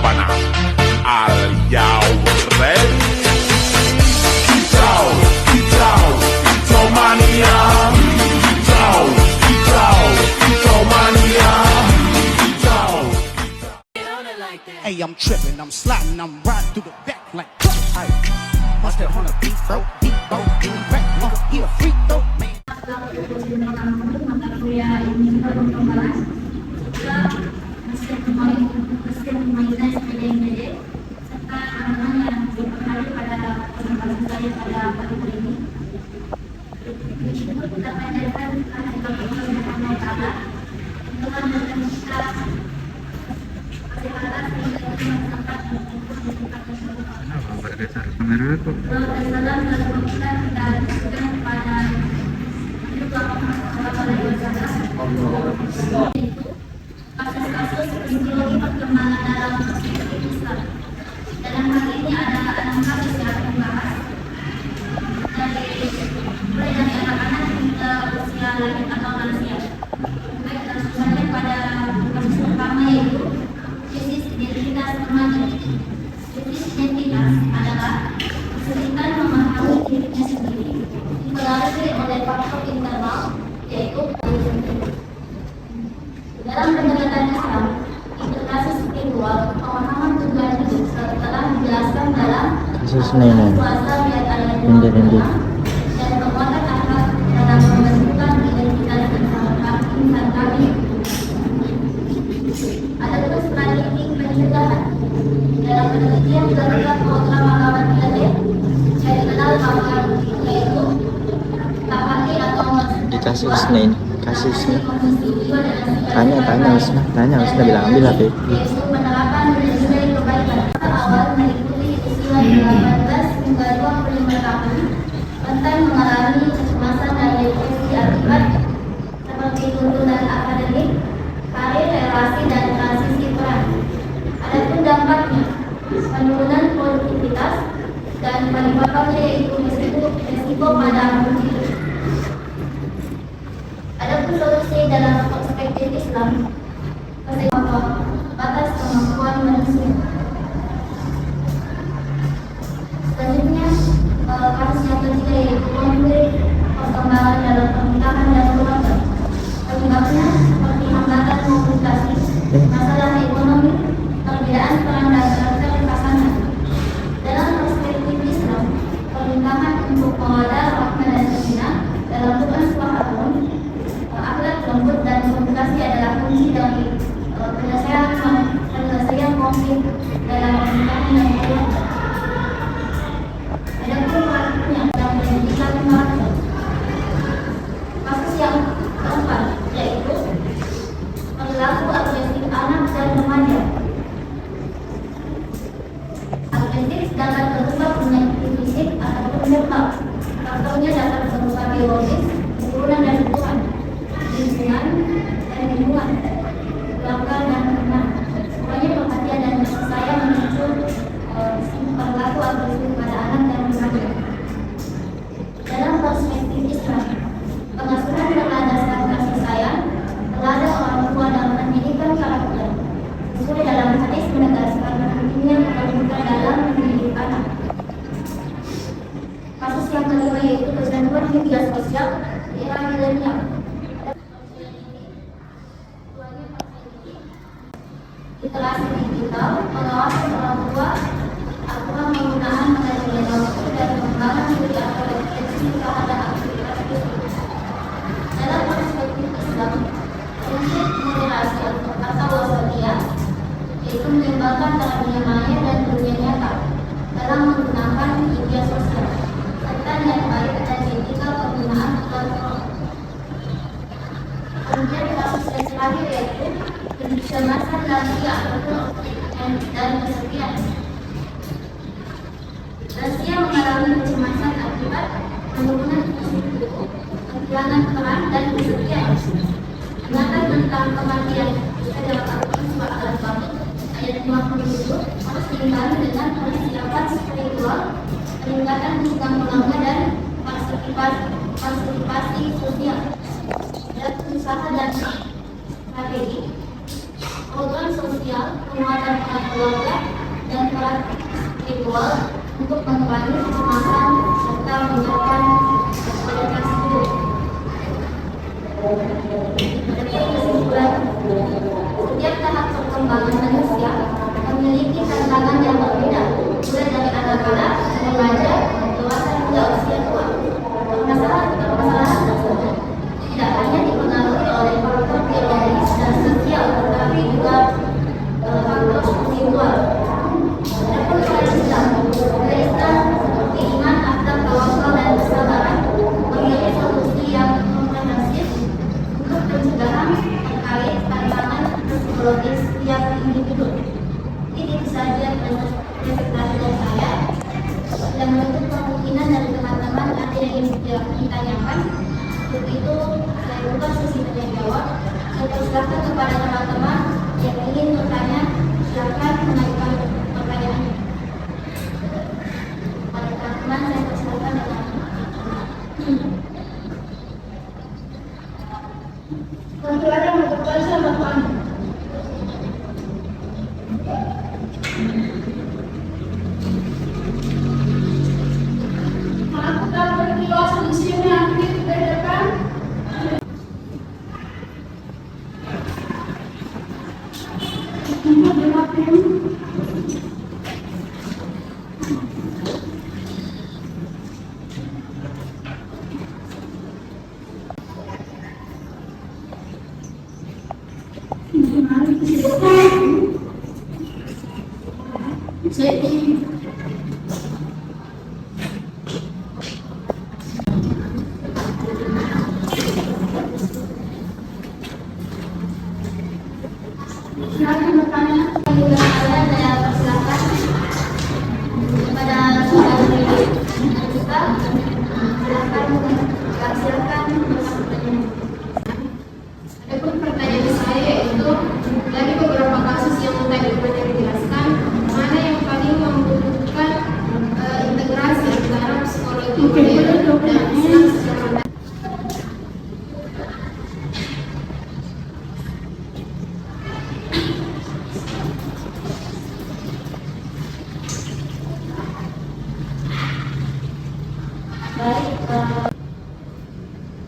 Habana. Are y'all ready? Quitao, quitao, quitomania. Quitao, quitao, quitomania. Quitao. Hey, I'm tripping, I'm sliding, I'm riding through the back like I must have on a beat, bro, beat, back, he a freak, though, man. Mata kuliah ini membahas juga mesin pemainan sepeda yang serta anak-anak yang berpengaruh pada kesempatan saya pada pagi ini. Kita mengajarkan agama Allah Taala untuk memberikan kita kesehatan sehingga kita dapat Bergeser kamera kok. dalam kita berikan kepada kasus-kasus psikologi perkembangan dalam perspektif Islam. Dalam hal ini ada 6 kasus yang akan dibahas mulai dari anak-anak hingga usia lanjut atau lansia. Baik, langsung pada kasus pertama yaitu krisis identitas remaja. Krisis identitas adalah kesulitan memahami dirinya sendiri, dipengaruhi oleh faktor internal yaitu dalam pendekatan Islam, integrasi spiritual, pemahaman tujuan hidup telah dijelaskan dalam puasa Indi. dan penguatan akhlak dalam pembentukan identitas insan kami. Ada pun strategi pencegahan dalam penelitian dilakukan program makanan ILD yang dikenal yaitu KKI atau Dikasih Usna ini, kasih Usna. Tanya Usna bilang ambil HP. yaitu penerapan nilai kebaikan. Awal mengikuti usia 18 hingga 25 tahun, rentan mengalami kecemasan dan depresi akibat seperti tuntutan akademik, karir, relasi, dan transisi peran. Adapun dampaknya, penurunan produktivitas dan penyebabnya yaitu risiko pada akhir hidup. Adapun solusi dalam perspektif Islam, batas kemampuan manusia. Selanjutnya, kasus yang ketiga yaitu konflik perkembangan dalam pernikahan dan keluarga. Penyebabnya seperti hambatan komunikasi, masalah ekonomi, perbedaan peran dan karakter pasangan. Dalam perspektif Islam, pernikahan untuk mengada rahmah dan sakinah dalam Quran surah Al-Rum, akhlak lembut dan komunikasi adalah kunci dari penyelesaian konflik dalam pernikahan dan keluarga. Adapun pelakunya yang menjadikan keluarga. Kasus yang keempat yaitu perilaku agresif anak dan remaja. Agresif dapat berupa penyakit fisik ataupun mental. Faktornya dapat berupa biologis, keturunan dan lingkungan, lokal dan kenal. Pokoknya perhatian dan kasih sayang memicu perilaku agresif pada anak dan remaja. Dalam perspektif Islam, pengasuhan berdasarkan kasih sayang, teladan orang tua dalam pendidikan karakter. Sesuai dalam hadis menegaskan pentingnya keterbukaan dalam mendidik anak. Kasus yang kelima yaitu kecanduan media sosial di era milenial. Literasi digital, pengawasan orang tua, aturan penggunaan teknologi dan pengembangan media proteksi terhadap aktivitas tersebut. Dalam perspektif Islam, prinsip moderasi atau wasatiyah yaitu menyeimbangkan antara dunia maya dan dunia nyata dalam menggunakan media sosial serta niat baik dan etika penggunaan platform. Kemudian kasus yang terakhir yaitu kecemasan lansia dan kesepian. Lansia mengalami kecemasan akibat penurunan fungsi tubuh, kehilangan peran dan kesepian. Ingatan tentang kematian bisa dapat Al-Quran surah Al-Baqarah ayat 57 harus diimbangi dengan persiapan spiritual, peningkatan hubungan keluarga dan partisipasi sosial dan usaha dan strategi. program sosial, penguatan peran keluarga, dan peran spiritual untuk mengurangi kecemasan serta meningkatkan kualitas hidup. Dari kesimpulan, setiap tahap perkembangan manusia memiliki tantangan yang berbeda, mulai dari anak-anak, remaja, dewasa hingga usia tua. Permasalahan tersebut tidak hanya dipengaruhi oleh faktor biologis dan sosial, tetapi juga faktor spiritual. Adapun oleh Islam seperti iman, akhlak, tawakal, dan kesabaran memiliki solusi yang komprehensif untuk pencegahan terkait tantangan psikologis setiap individu. Ini saja presentasi dari saya. Dan menutup kemungkinan dari teman-teman ada yang ingin ditanyakan. Untuk itu saya buka sesi tanya jawab. Saya persilakan kepada teman-teman yang ingin bertanya, silakan mengajukan pertanyaannya. Pada teman-teman saya persilakan dengan Tentu ada yang bertanya sama Tuhan. Silakan bertanya. Saya persilakan kepada saudari kita. Silakan bertanya. Adapun pertanyaan saya yaitu dari beberapa kasus yang tadi sudah dijelaskan, mana yang paling membutuhkan integrasi antara psikologi modern dan Islam secara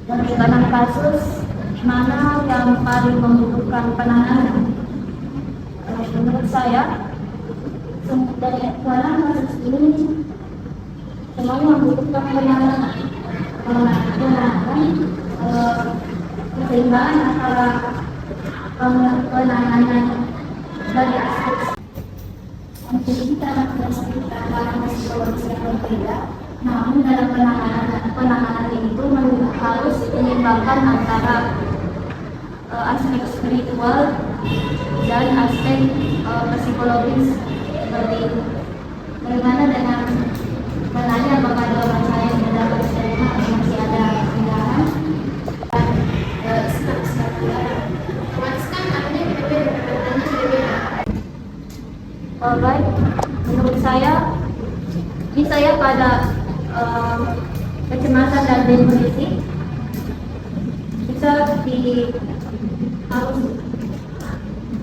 bagaimana kasus mana yang paling membutuhkan penanganan? Menurut saya, dari sekarang kasus ini semuanya membutuhkan penanganan, keseimbangan antara penanganan dari aspek kita dan psikologis yang berbeda. Namun dalam penanganan itu harus menyeimbangkan antara aspek spiritual dan aspek psikologis seperti itu. Bagaimana dengan menanya apakah ada orang saya yang mendapat terima atau masih ada kendala? Baik, menurut saya pada kecemasan dan depresi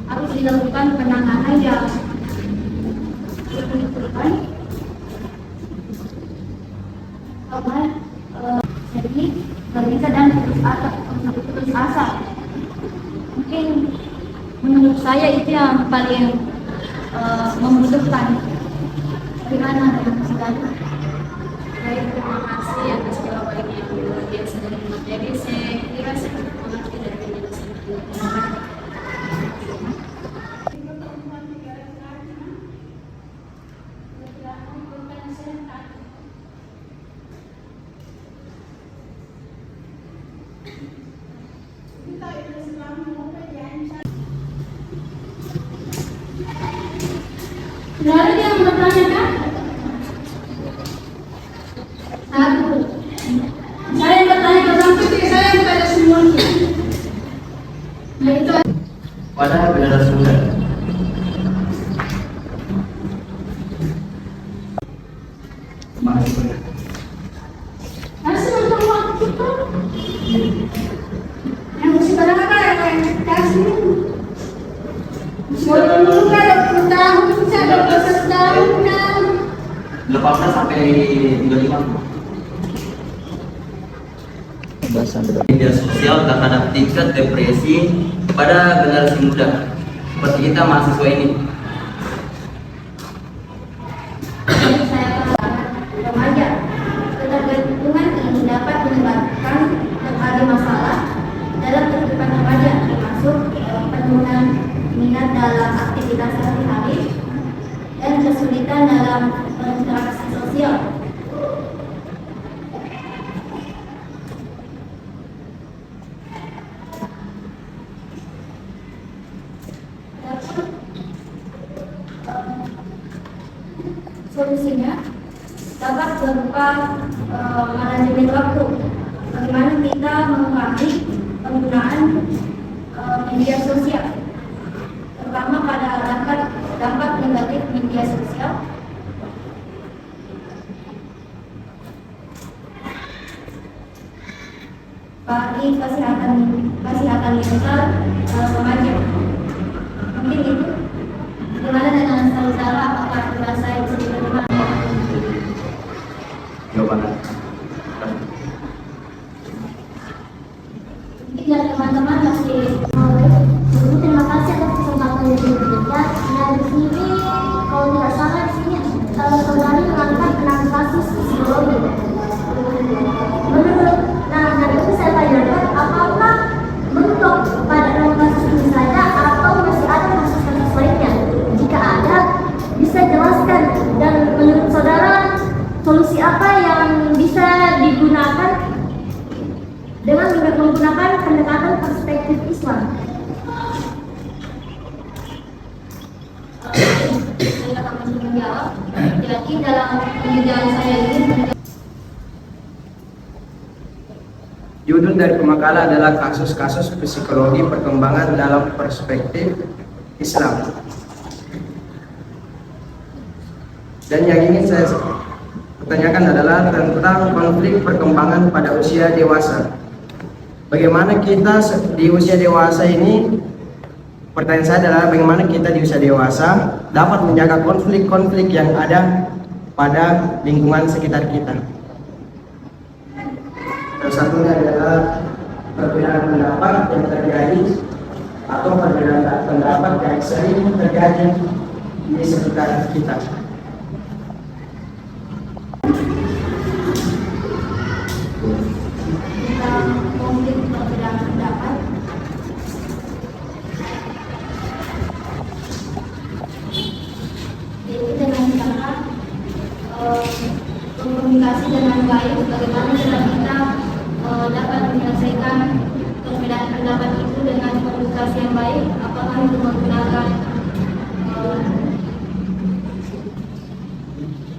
harus dilakukan penanganan yang signifikan. Jadi bisa dan putus asa. Mungkin menurut saya itu yang paling membutuhkan. Bagaimana dengan segala? Baik, terima kasih atas jawaban yang luar biasa dari materi. Saya kira saya cukup mengerti dari penjelasan Anda. Tidak ada yang bertanya kan? Satu. Saya yang bertanya ke sampai saya yang bertanya semuanya. Nah itu. Padahal benar sudah. Harus menonton waktu itu. Yang mesti pada apa yang kasih? 18 sampai 25. Media sosial terhadap tingkat depresi pada generasi muda seperti kita mahasiswa ini. Jadi saya pengalaman remaja. Ketergantungan ini dapat menyebabkan berbagai masalah dalam kehidupan remaja, termasuk penurunan minat dalam aktivitas sehari-hari dan kesulitan dalam berinteraksi sosial. Solusinya dapat berupa manajemen waktu. Bagaimana kita mengurangi penggunaan media sosial, terutama pada dampak negatif media sosial. Bagi kesehatan mental remaja. Mungkin itu. Bagaimana dengan saudara? Apakah dirasa bisa diterima? Jawaban. Mungkin dari teman-teman masih terima kasih atas kesempatan yang diberikan. Nah di sini kalau tidak salah di sini saudari mengangkat 6 kasus psikologi. Dari itu saya tanyakan apakah mentok pada 6 kasus ini saja atau masih ada kasus-kasus lainnya? Jika ada, bisa jelaskan, dan menurut saudara solusi apa yang bisa digunakan dengan menggunakan pendekatan perspektif Islam? Saya akan menjawab. Jadi dalam penelitian saya ini, judul dari pemakalan adalah kasus-kasus psikologi perkembangan dalam perspektif Islam. Dan yang ingin saya pertanyakan adalah tentang konflik perkembangan pada usia dewasa. Bagaimana kita di usia dewasa ini, pertanyaan saya adalah bagaimana kita di usia dewasa dapat menjaga konflik-konflik yang ada pada lingkungan sekitar kita. Salah satunya adalah perbedaan pendapat yang terjadi atau perbedaan pendapat yang sering terjadi di sekitar kita. tentang konflik perbedaan pendapat. Jadi dengan cara komunikasi dengan baik, bagaimana cara kita dapat menyelesaikan perbedaan pendapat itu dengan komunikasi yang baik, apakah itu menggunakan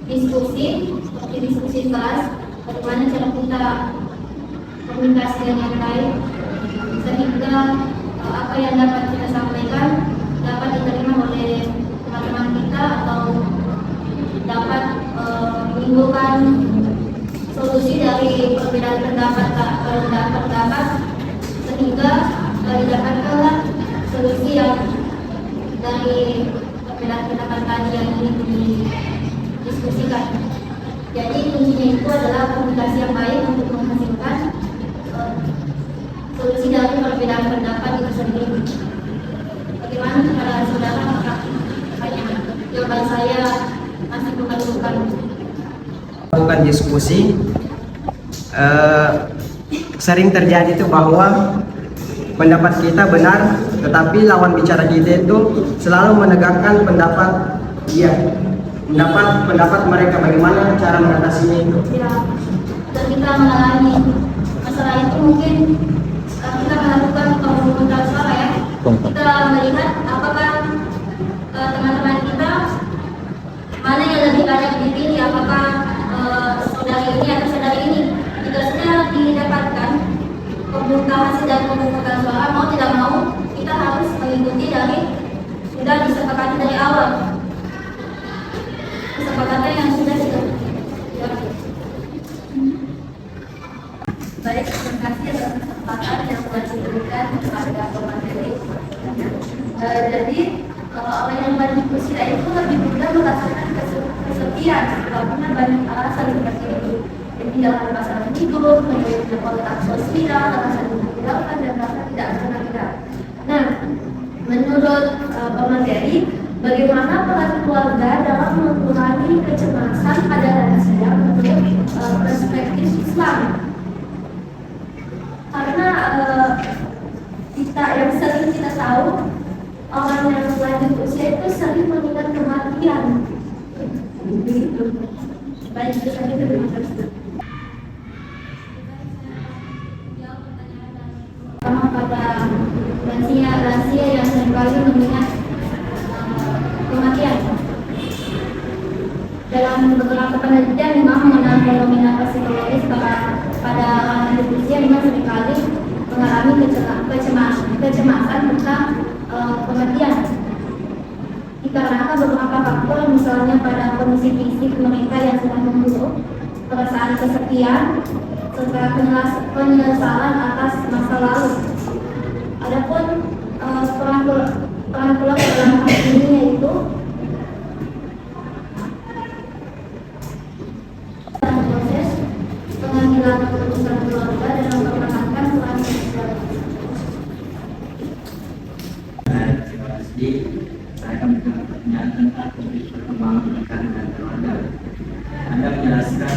diskusi seperti diskusi kelas, bagaimana cara kita komunikasi dengan baik sehingga apa yang dapat kita sampaikan dapat diterima oleh teman-teman kita atau dapat menimbulkan solusi dari perbedaan pendapat sehingga didapatkanlah solusi yang dari perbedaan pendapat tadi yang ingin didiskusikan. Jadi kuncinya itu adalah komunikasi yang baik untuk menghasilkan solusi dari perbedaan pendapat itu sendiri. Bagaimana kepada saudara? Apakah jawaban saya masih memerlukan Bukan diskusi, sering terjadi itu bahwa pendapat kita benar, tetapi lawan bicara kita itu selalu menegakkan pendapat dia, pendapat mereka. Bagaimana cara mengatasinya itu? ya, dan kita mengalami masalah itu mungkin kita melakukan pemungutan suara ya. Kita melihat apakah teman-teman kita mana yang lebih banyak dipilih, apakah saudari ini atau saudari ini. Jika sudah didapatkan hasil dari pemungutan suara, mau tidak mau kita harus mengikuti dari sudah disepakati dari awal, kesepakatan yang sudah dilakukan. Baik, terima kasih atas kesempatan yang telah diberikan kepada pemateri. Jadi kalau awal yang berdiskusi itu lebih mudah merasakan kesepian kematian. Karena banyak alasan seperti itu. Tindakan pasangan hidup, menjalin kontak sosial, alasan menghilangkan dan rasa tidak berharga. Nah, menurut pemateri, bagaimana peran keluarga dalam mengurangi kecemasan pada lansia menurut perspektif Islam? Karena yang sering kita tahu, orang yang lanjut usia itu sering mengingat kematian. Begitu. Baik, itu saja, terima kasih. Pada lansia yang seringkali mengingat kematian. Dalam beberapa penelitian memang mengenal fenomena psikologis pada lanjut usia memang seringkali mengalami kecemasan tentang kematian. Dikarenakan beberapa faktor, misalnya pada kondisi fisik mereka yang sedang memburuk, perasaan kesepian, serta penyesalan atas masa lalu. Adapun peran keluarga dalam hal ini yaitu dalam proses pengambilan keputusan keluarga dan mempertahankan peran sosial. Terima kasih. Saya akan menjawab pertanyaan tentang perkembangan pernikahan dan keluarga. Anda menjelaskan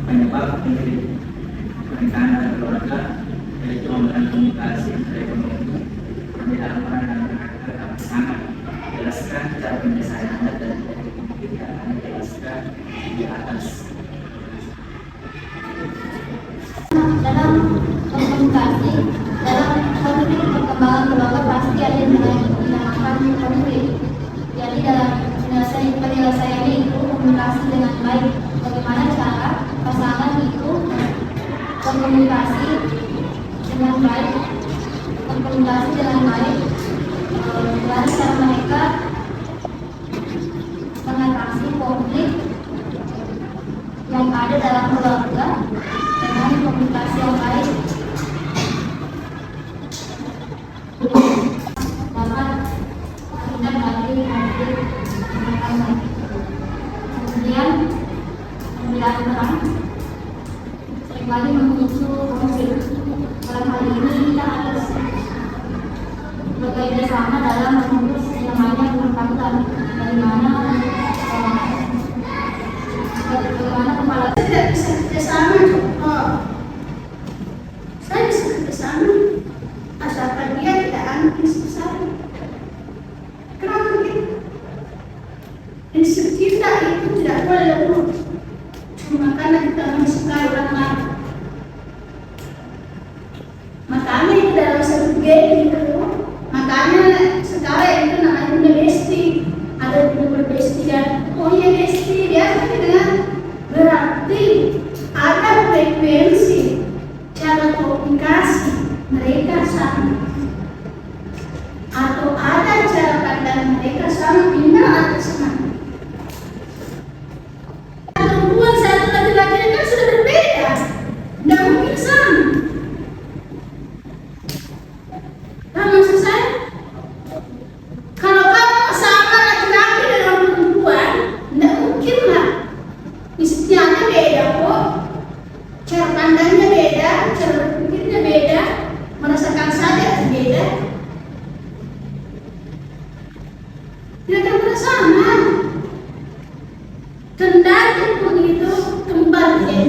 penyebab pernikahan dan keluarga yaitu memberikan komunikasi ekonomi, perbedaan peran dan karakter pasangan. Jelaskan cara penyelesaian Anda dan tidak Anda jelaskan di atas. Dalam komunikasi, dalam konflik perkembangan keluarga pasti ada yang dinamakan konflik. Jadi dalam penyelesaiannya itu komunikasi dengan baik. Bagaimana cara pasangan itu berkomunikasi dengan baik, dan cara mereka mengatasi konflik yang ada dalam keluarga dengan komunikasi yang baik dapat terhindar dari konflik yang baik. Kemudian pemberian peran seringkali memicu konflik. Dalam hal ini kita harus bekerja sama dalam mengurus yang namanya pengetahuan dari mana kepala tidak bisa kerjasama. Saya bisa kerjasama asalkan dia tidak anti saya. Kenapa begitu? Prinsip kita itu tidak boleh lembut cuma karena kita menyukai orang lain. Makanya itu dalam satu game itu, makanya sekarang itu namanya besti. Ada benar besti dan oh iya besti dia dengan berarti ada frekuensi cara komunikasi mereka sama atau ada cara pandang mereka sama, bina atau sama. Perempuan satu laki-laki kan sudah berbeda, tidak mungkin sama. Maksud saya, kalau kamu sama laki-laki dengan perempuan, tidak mungkin lah. Istiadatnya beda kok, cara pandangnya beda, cara berpikirnya beda, merasakan saja beda. Tidak akan bersama. Kendali pun itu kembali